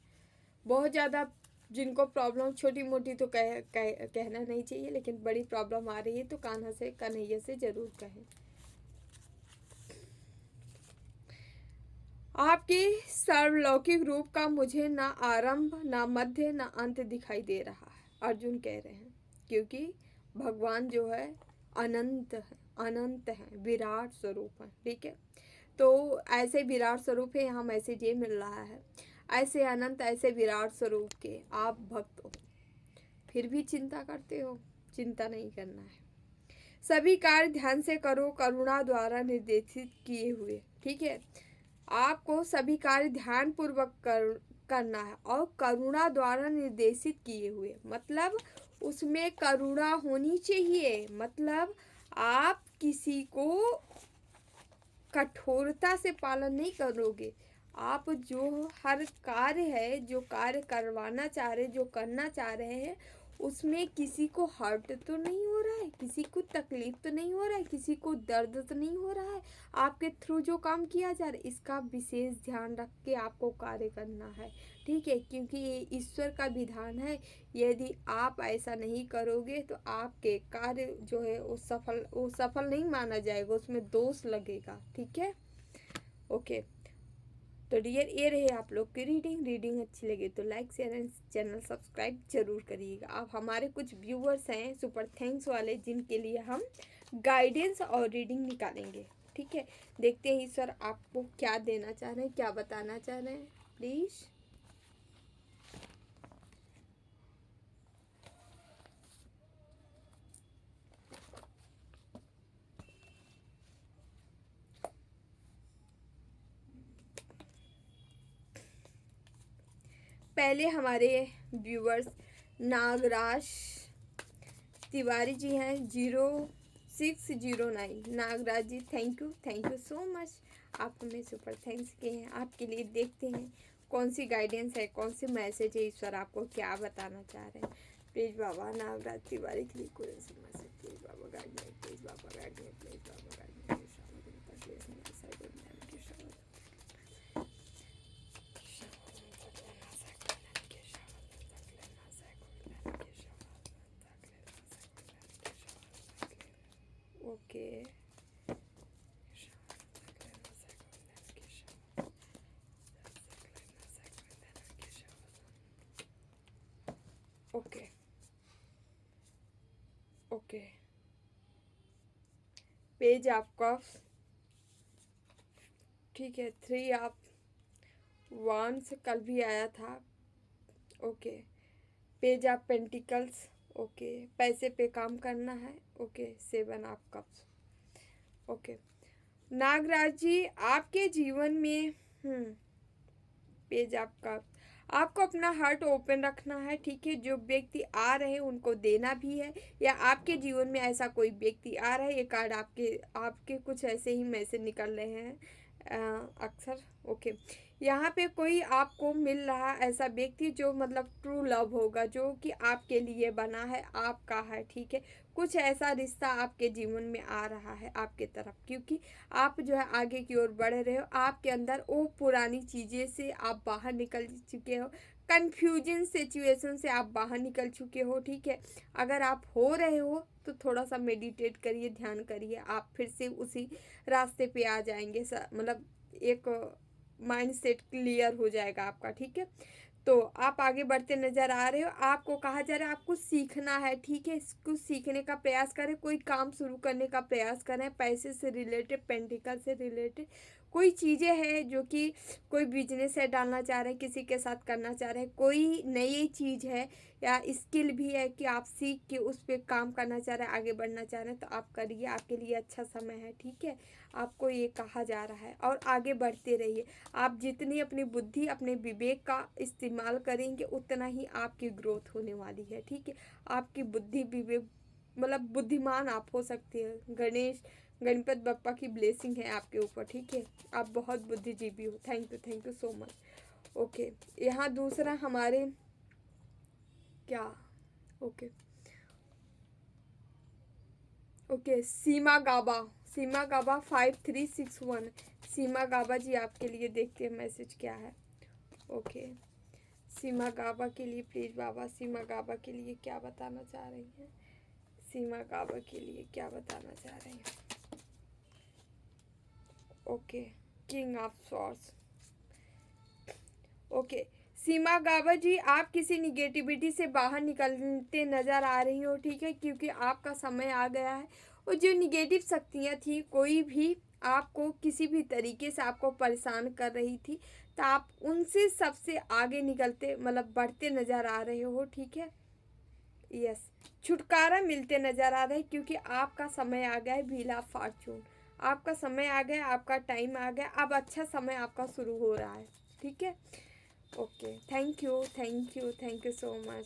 बहुत ज़्यादा जिनको प्रॉब्लम छोटी मोटी तो कहना नहीं चाहिए, लेकिन बड़ी प्रॉब्लम आ रही है तो कान्हा से, कन्हैया से ज़रूर कहें। आपके सर्वलौकिक रूप का मुझे ना आरंभ, ना मध्य, ना अंत दिखाई दे रहा है, अर्जुन कह रहे हैं, क्योंकि भगवान जो है अनंत है, अनंत है, विराट स्वरूप है। ठीक है, तो ऐसे विराट स्वरूप है, यहाँ मैसेज ये मिल रहा है, ऐसे अनंत, ऐसे विराट स्वरूप के आप भक्त हो, फिर भी चिंता करते हो। चिंता नहीं करना है, सभी कार्य ध्यान से करो, करुणा द्वारा निर्देशित किए हुए। ठीक है, आपको सभी कार्य ध्यान पूर्वक करना है और करुणा द्वारा निर्देशित किए हुए, मतलब उसमें करुणा होनी चाहिए। मतलब आप किसी को कठोरता से पालन नहीं करोगे। आप जो हर कार्य है, जो कार्य करवाना चाह रहे, जो करना चाह रहे हैं, उसमें किसी को हर्ट तो नहीं हो रहा है, किसी को तकलीफ तो नहीं हो रहा है, किसी को दर्द तो नहीं हो रहा है। आपके थ्रू जो काम किया जा रहा है, इसका विशेष ध्यान रख के आपको कार्य करना है। ठीक है, क्योंकि ये ईश्वर का विधान है। यदि आप ऐसा नहीं करोगे तो आपके कार्य जो है वो सफल नहीं माना जाएगा, उसमें दोष लगेगा। ठीक है, ओके। तो डियर, ये रहे आप लोग की रीडिंग अच्छी लगे तो like share and channel subscribe जरूर करिएगा। आप हमारे कुछ व्यूअर्स हैं सुपर थैंक्स वाले, जिनके लिए हम गाइडेंस और रीडिंग निकालेंगे। ठीक है, देखते हैं ईश्वर आपको क्या देना चाह रहे हैं, क्या बताना चाह रहे हैं। प्लीज़ पहले हमारे व्यूअर्स नागराज तिवारी जी हैं, 0609। Nagraj ji thank you so much. आप हमें सुपर थैंक्स किए हैं। आपके लिए देखते हैं कौन सी गाइडेंस है, कौन सी मैसेज है, ईश्वर आपको क्या बताना चाह रहे हैं। प्लीज़ बाबा नागराज तिवारी के लिए कोई ऐसी message, please Baba guide me, please Baba guide me, please Baba guide me. Okay, okay, okay. Page आपका, ठीक है, 3 ऑफ वांड्स कल भी आया था। Okay, page of pentacles. Okay, पैसे पे काम करना है। Okay, 7 of cups. Okay, Nagraj ji आपके जीवन में पेज ऑफ कप्स, आपको अपना हार्ट ओपन रखना है। ठीक है, जो व्यक्ति आ रहे हैं उनको देना भी है, या आपके जीवन में ऐसा कोई व्यक्ति आ रहा है। ये कार्ड आपके आपके कुछ ऐसे ही मैसेज निकल रहे हैं अक्सर। ओके, यहाँ पे कोई आपको मिल रहा ऐसा व्यक्ति जो मतलब ट्रू लव होगा, जो कि आपके लिए बना है, आपका है। ठीक है, कुछ ऐसा रिश्ता आपके जीवन में आ रहा है आपके तरफ, क्योंकि आप जो है आगे की ओर बढ़ रहे हो। आपके अंदर वो पुरानी चीज़ें से आप बाहर निकल चुके हो, कन्फ्यूजन सिचुएशन से आप बाहर निकल चुके हो। ठीक है, अगर आप हो रहे हो तो थोड़ा सा मेडिटेट करिए, ध्यान करिए, आप फिर से उसी रास्ते पे आ जाएंगे। मतलब एक माइंड सेट क्लियर हो जाएगा आपका। ठीक है, तो आप आगे बढ़ते नज़र आ रहे हो। आपको कहा जा रहा है आपको सीखना है। ठीक है, कुछ सीखने का प्रयास करें, कोई काम शुरू करने का प्रयास करें, पैसे से रिलेटेड, पेंटिकल से रिलेटेड कोई चीज़ें हैं जो कि कोई बिजनेस है डालना चाह रहे हैं, किसी के साथ करना चाह रहे हैं, कोई नई चीज़ है या स्किल भी है कि आप सीख के उस पर काम करना चाह रहे हैं, आगे बढ़ना चाह रहे हैं, तो आप करिए, आपके लिए अच्छा समय है। ठीक है, आपको ये कहा जा रहा है, और आगे बढ़ते रहिए। आप जितनी अपनी बुद्धि, अपने विवेक का इस्तेमाल करेंगे, उतना ही आपकी ग्रोथ होने वाली है। ठीक है, आपकी बुद्धि विवेक मतलब बुद्धिमान आप हो सकते हैं। गणपत बप्पा की ब्लेसिंग है आपके ऊपर। ठीक है, आप बहुत बुद्धिजीवी हो। Thank you so much. Okay, यहाँ दूसरा हमारे क्या, ओके ओके, सीमा गाबा 5361। सीमा गाबा जी आपके लिए देखते हैं मैसेज क्या है। ओके, सीमा गाबा के लिए प्लीज़ बाबा, सीमा गाबा के लिए क्या बताना चाह रही हैं, सीमा गाबा के लिए क्या बताना चाह रही हैं। Okay, king of swords. Okay, Seema Gaba ji आप किसी निगेटिविटी से बाहर निकलते नज़र आ रही हो। ठीक है, क्योंकि आपका समय आ गया है, और जो निगेटिव शक्तियाँ थी, कोई भी आपको किसी भी तरीके से आपको परेशान कर रही थी, तो आप उनसे सबसे आगे निकलते मतलब बढ़ते नज़र आ रहे हो। ठीक है, यस, छुटकारा मिलते नज़र आ रहा है, क्योंकि आपका समय आ गया है व्हील ऑफ फॉर्चून। आपका समय आ गया, आपका टाइम आ गया, अब अच्छा समय आपका शुरू हो रहा है। ठीक है, okay, thank you, thank you, thank you so much.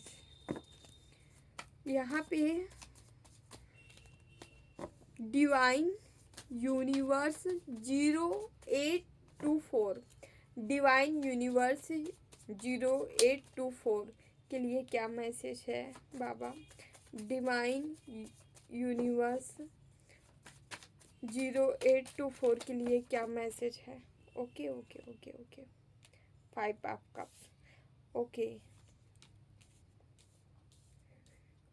यहाँ पे डिवाइन यूनिवर्स 0824, डिवाइन यूनिवर्स 0824 के लिए क्या मैसेज है बाबा? डिवाइन यूनिवर्स 0824 के लिए क्या मैसेज है? Okay okay okay okay, 5 of cups, okay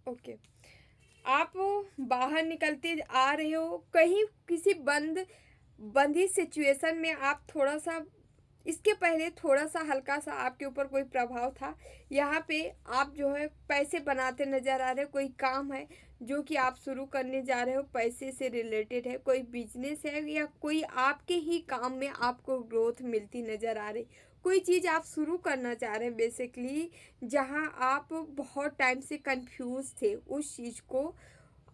okay. आप बाहर निकलते आ रहे हो, कहीं किसी बंदी सिचुएशन में आप थोड़ा सा, इसके पहले थोड़ा सा हल्का सा आपके ऊपर कोई प्रभाव था। यहाँ पे आप जो है पैसे बनाते नज़र आ रहे हो, कोई काम है जो कि आप शुरू करने जा रहे हो, पैसे से रिलेटेड है, कोई बिजनेस है या कोई आपके ही काम में आपको ग्रोथ मिलती नज़र आ रही, कोई चीज़ आप शुरू करना चाह रहे हैं बेसिकली, जहाँ आप बहुत टाइम से कंफ्यूज थे, उस चीज़ को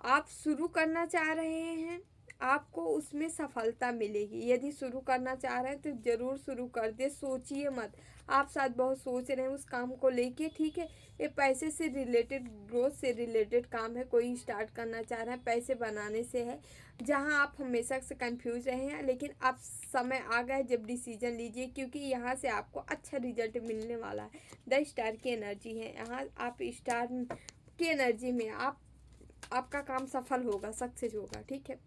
आप शुरू करना चाह रहे हैं, आपको उसमें सफलता मिलेगी। यदि शुरू करना चाह रहे हैं तो ज़रूर शुरू कर दे, सोचिए मत। आप शायद बहुत सोच रहे हैं उस काम को लेके, ठीक है, ये पैसे से रिलेटेड, ग्रोथ से रिलेटेड काम है, कोई स्टार्ट करना चाह रहे हैं, पैसे बनाने से है, जहां आप हमेशा से कंफ्यूज रहे हैं, लेकिन अब समय आ गया है जब डिसीजन लीजिए, क्योंकि यहाँ से आपको अच्छा रिजल्ट मिलने वाला है। द स्टार की एनर्जी है यहाँ, आप स्टार की एनर्जी में आपका काम सफल होगा, सक्सेस होगा। ठीक है,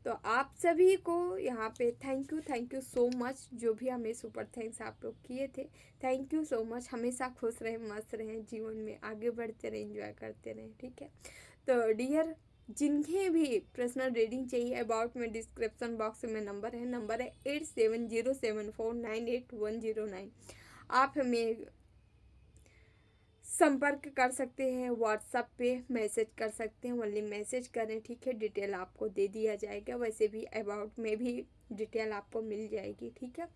तो आप सभी को यहाँ पे थैंक यू सो मच, जो भी हमें सुपर थैंक्स आप लोग किए थे, थैंक यू सो मच। हमेशा खुश रहें, मस्त रहें, जीवन में आगे बढ़ते रहें, एंजॉय करते रहें। ठीक है, तो डियर, जिन्हें भी पर्सनल रीडिंग चाहिए, अबाउट में डिस्क्रिप्शन बॉक्स में नंबर है 8707498109। आप हमें संपर्क कर सकते हैं, व्हाट्सएप पे मैसेज कर सकते हैं, ओनली मैसेज करें। ठीक है, डिटेल आपको दे दिया जाएगा, वैसे भी अबाउट में भी डिटेल आपको मिल जाएगी। ठीक है,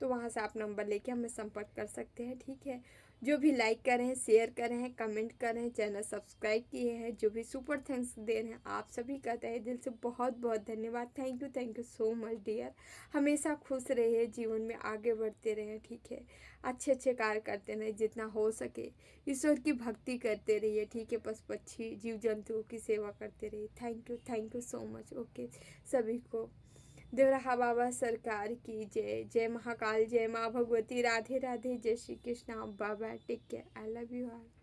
तो वहाँ से आप नंबर लेके हमें संपर्क कर सकते हैं। ठीक है, जो भी लाइक करें, शेयर करें, कमेंट करें, चैनल सब्सक्राइब किए हैं, जो भी सुपर थैंक्स दे रहे हैं, आप सभी का तहे दिल से बहुत बहुत धन्यवाद। Thank you so much dear. हमेशा खुश रहिए, जीवन में आगे बढ़ते रहें। ठीक है, अच्छे अच्छे कार्य करते रहें, जितना हो सके ईश्वर की भक्ति करते रहिए। ठीक है, पशु पक्षी जीव जंतुओं की सेवा करते रहिए। Thank you so much. Okay, सभी को देवराहा बाबा सरकार की जय। जय महाकाल, जय माँ भगवती, राधे राधे, जय श्री कृष्ण। बाबा take care, I love you all.